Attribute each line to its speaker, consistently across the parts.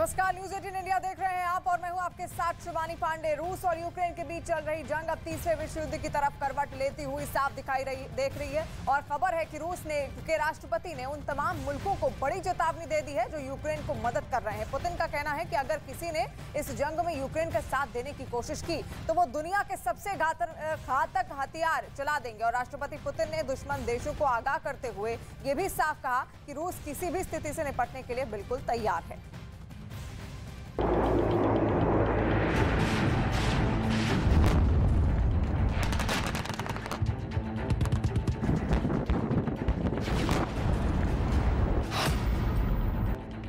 Speaker 1: नमस्कार, news 18 India देख रहे हैं आप और मैं हूं आपके साथ शिवानी पांडे। रूस और यूक्रेन के बीच चल रही जंग अब तीसरे विश्व युद्ध की तरफ करवट लेती हुई साफ देख रही है और खबर है कि रूस के राष्ट्रपति ने उन तमाम मुल्कों को बड़ी चेतावनी दे दी है जो यूक्रेन को मदद कर रहे हैं। पुतिन का कहना है कि अगर किसी ने इस जंग में यूक्रेन का साथ देने की कोशिश की तो वो दुनिया के सबसे घातक हथियार चला देंगे। और राष्ट्रपति पुतिन ने दुश्मन देशों को आगाह करते हुए ये भी साफ कहा कि रूस किसी भी स्थिति से निपटने के लिए बिल्कुल तैयार है।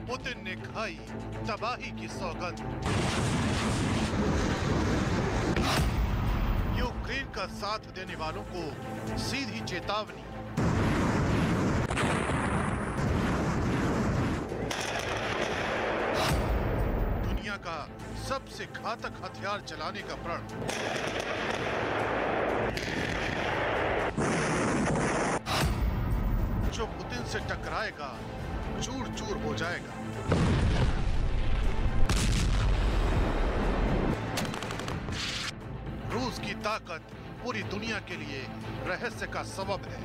Speaker 2: पुतिन ने खाई तबाही की सौगंध। यूक्रेन का साथ देने वालों को सीधी चेतावनी। दुनिया का सबसे घातक हथियार चलाने का प्रण। जो पुतिन से टकराएगा चूर चूर हो जाएगा। रूस की ताकत पूरी दुनिया के लिए रहस्य का सबब है।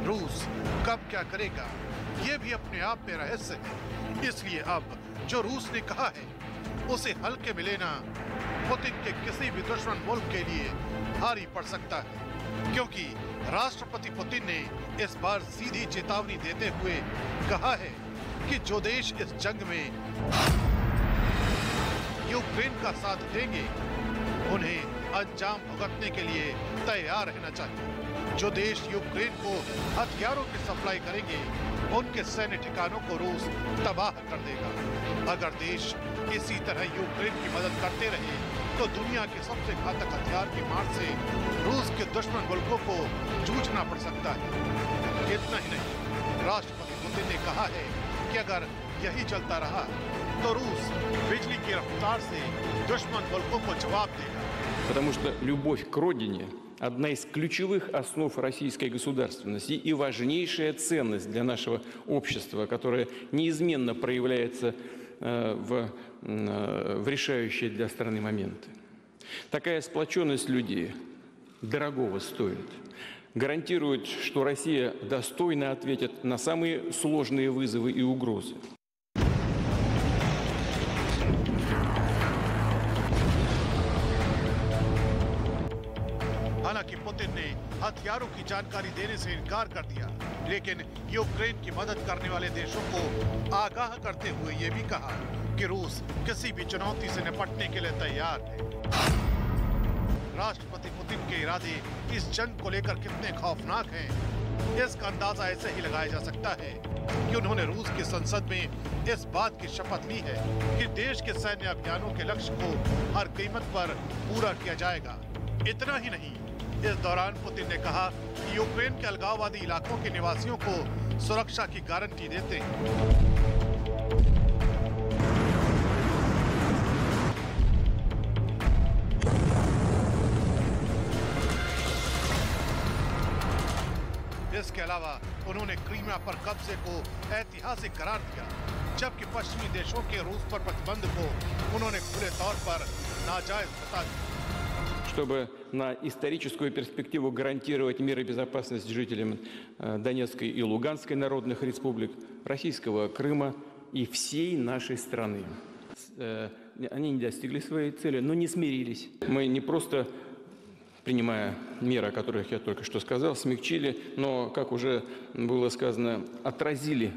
Speaker 2: रूस कब क्या करेगा ये भी अपने आप में रहस्य है। इसलिए अब जो रूस ने कहा है उसे हल्के में लेना पुतिन के किसी भी दुश्मन मुल्क के लिए भारी पड़ सकता है, क्योंकि राष्ट्रपति पुतिन ने इस बार सीधी चेतावनी देते हुए कहा है कि जो देश इस जंग में यूक्रेन का साथ देंगे उन्हें अंजाम भुगतने के लिए तैयार रहना चाहिए। जो देश यूक्रेन को हथियारों की सप्लाई करेंगे उनके सैन्य ठिकानों को रूस तबाह कर देगा। अगर देश इसी तरह यूक्रेन की मदद करते रहे तो दुनिया के सबसे घातक हथियार की मार से रूस के दुश्मन मुल्कों को जूझना पड़ सकता है। इतना ही नहीं, राष्ट्रपति पुतिन ने कहा है कि अगर यही चलता रहा तो रूस बिजली की रफ्तार से दुश्मन मुल्कों को जवाब देगा।
Speaker 3: Потому что любовь к родине – одна из ключевых основ российской государственности и важнейшая ценность для нашего общества, которая неизменно проявляется в решающие для страны моменты. Такая сплоченность людей дорогого стоит. Гарантирует, что Россия достойно ответит на самые сложные вызовы и угрозы.
Speaker 2: हालांकि पुतिन ने हथियारों की जानकारी देने से इनकार कर दिया, लेकिन यूक्रेन की मदद करने वाले देशों को आगाह करते हुए ये भी कहा कि रूस किसी भी चुनौती से निपटने के लिए तैयार है। राष्ट्रपति पुतिन के इरादे इस जंग को लेकर कितने खौफनाक हैं, इसका अंदाजा ऐसे ही लगाया जा सकता है कि उन्होंने रूस की संसद में इस बात की शपथ ली है कि देश के सैन्य अभियानों के लक्ष्य को हर कीमत पर पूरा किया जाएगा। इतना ही नहीं, इस दौरान पुतिन ने कहा कि यूक्रेन के अलगाववादी इलाकों के निवासियों को सुरक्षा की गारंटी देते हैं। इसके अलावा उन्होंने क्रीमिया पर कब्जे को ऐतिहासिक करार दिया, जबकि पश्चिमी देशों के रूस पर प्रतिबंध को उन्होंने खुले तौर पर नाजायज बता दिया।
Speaker 3: Чтобы на историческую перспективу гарантировать мир и безопасность жителям Донецкой и Луганской народных республик, российского Крыма и всей нашей страны. Они не достигли своей цели, но не смирились. Мы не просто, принимая меры, о которых я только что сказал, смягчили, но, как уже было сказано, отразили.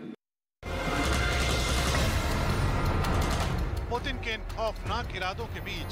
Speaker 2: पुतिन के इन खौफनाक इरादों के बीच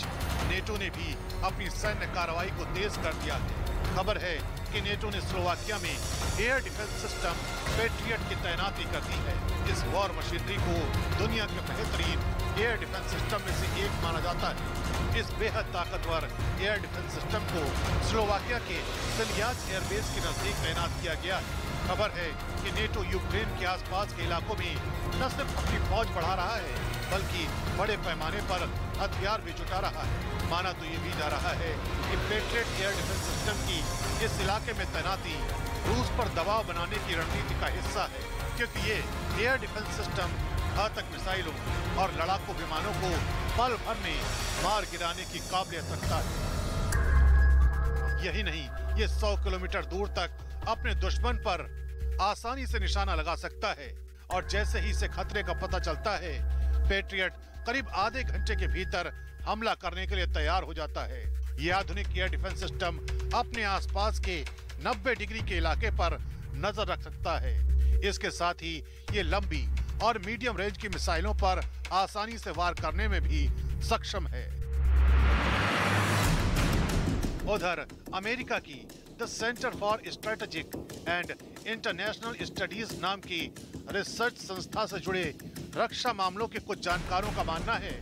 Speaker 2: नेटो ने भी अपनी सैन्य कार्रवाई को तेज कर दिया है। खबर है कि नेटो ने स्लोवाकिया में एयर डिफेंस सिस्टम पैट्रियट की तैनाती कर दी है। इस वॉर मशीनरी को दुनिया के बेहतरीन एयर डिफेंस सिस्टम में से एक माना जाता है। इस बेहद ताकतवर एयर डिफेंस सिस्टम को स्लोवाकिया के सिलियाज एयरबेस के नजदीक तैनात किया गया है। खबर है कि नेटो यूक्रेन के आसपास के इलाकों में न सिर्फ अपनी फौज बढ़ा रहा है बल्कि बड़े पैमाने पर हथियार भी जुटा रहा है। माना तो ये भी जा रहा है कि पैट्रियट एयर डिफेंस सिस्टम की इस इलाके में तैनाती रूस पर दबाव बनाने की रणनीति का हिस्सा है, क्योंकि ये एयर डिफेंस सिस्टम घातक मिसाइलों और लड़ाकू विमानों को पल भर में मार गिराने की काबिलियत रखता है। यही नहीं, ये 100 किलोमीटर दूर तक अपने दुश्मन पर आसानी से निशाना लगा सकता है और जैसे ही इसे खतरे का पता चलता है, पैट्रियट करीब आधे घंटे के भीतर हमला करने के लिए तैयार हो जाता है। ये आधुनिक एयर डिफेंस सिस्टम अपने आसपास के 90 डिग्री के इलाके पर नजर रख सकता है। इसके साथ ही ये लंबी और मीडियम रेंज की मिसाइलों पर आसानी से वार करने में भी सक्षम है। उधर अमेरिका की the centre for strategic and international studies नाम की रिसर्च संस्था से जुड़े रक्षा मामलों के कुछ जानकारों का मानना है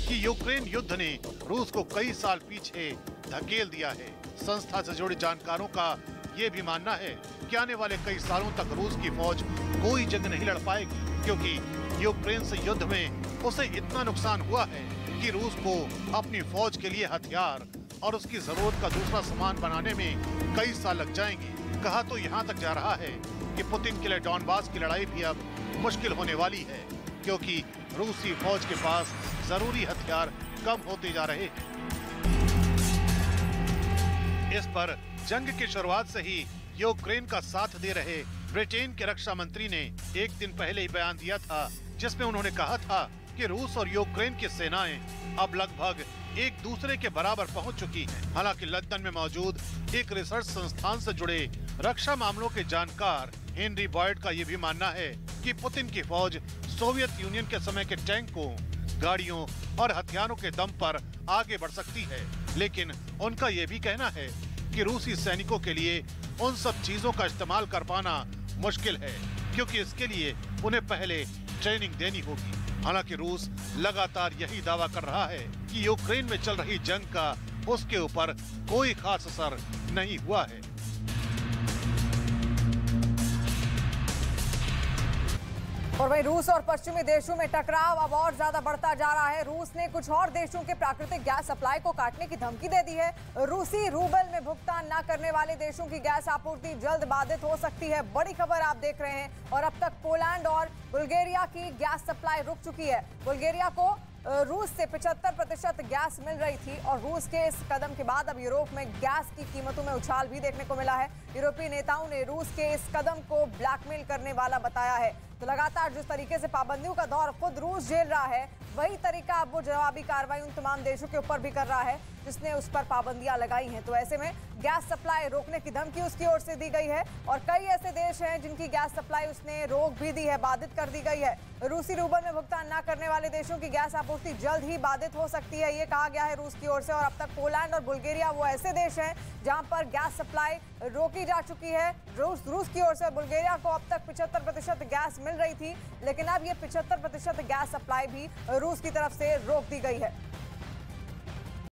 Speaker 2: कि यूक्रेन युद्ध ने रूस को कई साल पीछे धकेल दिया है। संस्था से जुड़े जानकारों का ये भी मानना है कि आने वाले कई सालों तक रूस की फौज कोई जंग नहीं लड़ पाएगी, क्योंकि यूक्रेन से युद्ध में उसे इतना नुकसान हुआ है कि रूस को अपनी फौज के लिए हथियार और उसकी जरूरत का दूसरा सामान बनाने में कई साल लग जाएंगे। कहा तो यहाँ तक जा रहा है कि पुतिन के लिए डॉनबास की लड़ाई भी अब मुश्किल होने वाली है, क्योंकि रूसी फौज के पास जरूरी हथियार कम होते जा रहे हैं। इस पर जंग की शुरुआत से ही यूक्रेन का साथ दे रहे ब्रिटेन के रक्षा मंत्री ने एक दिन पहले ही बयान दिया था, जिसमें उन्होंने कहा था कि रूस और यूक्रेन की सेनाएं अब लगभग एक दूसरे के बराबर पहुंच चुकी हैं। हालांकि लंदन में मौजूद एक रिसर्च संस्थान से जुड़े रक्षा मामलों के जानकार हेनरी बॉयड का ये भी मानना है कि पुतिन की फौज सोवियत यूनियन के समय के टैंकों, गाड़ियों और हथियारों के दम पर आगे बढ़ सकती है, लेकिन उनका ये भी कहना है कि रूसी सैनिकों के लिए उन सब चीजों का इस्तेमाल कर पाना मुश्किल है, क्योंकि इसके लिए उन्हें पहले ट्रेनिंग देनी होगी। हालांकि रूस लगातार यही दावा कर रहा है कि यूक्रेन में चल रही जंग का उसके ऊपर कोई खास असर नहीं हुआ है।
Speaker 1: और वहीं रूस और पश्चिमी देशों में टकराव अब और ज्यादा बढ़ता जा रहा है। रूस ने कुछ और देशों के प्राकृतिक गैस सप्लाई को काटने की धमकी दे दी है। रूसी रूबल में भुगतान न करने वाले देशों की गैस आपूर्ति जल्द बाधित हो सकती है। बड़ी खबर आप देख रहे हैं। और अब तक पोलैंड और बुल्गारिया की गैस सप्लाई रुक चुकी है। बुल्गारिया को रूस से 75% गैस मिल रही थी और रूस के इस कदम के बाद अब यूरोप में गैस की कीमतों में उछाल भी देखने को मिला है। यूरोपीय नेताओं ने रूस के इस कदम को ब्लैकमेल करने वाला बताया है। तो लगातार जिस तरीके से पाबंदियों का दौर खुद रूस झेल रहा है, वही तरीका अब वो जवाबी कार्रवाई उन तमाम देशों के ऊपर भी कर रहा है जिसने उस पर पाबंदियां लगाई हैं। तो ऐसे में गैस सप्लाई रोकने की धमकी उसकी ओर से दी गई है और कई ऐसे देश हैं जिनकी गैस सप्लाई उसने रोक भी दी है, बाधित कर दी गई है। रूसी रूबल में भुगतान न करने वाले देशों की गैस आपूर्ति जल्द ही बाधित हो सकती है, ये कहा गया है रूस की ओर से। और अब तक पोलैंड और बुल्गारिया वो ऐसे देश हैं जहां पर गैस सप्लाई रोकी जा चुकी है। रूस की ओर से बुल्गारिया को अब तक 75% गैस मिल रही थी, लेकिन अब ये 75% गैस सप्लाई भी रूस की तरफ से रोक दी गई है।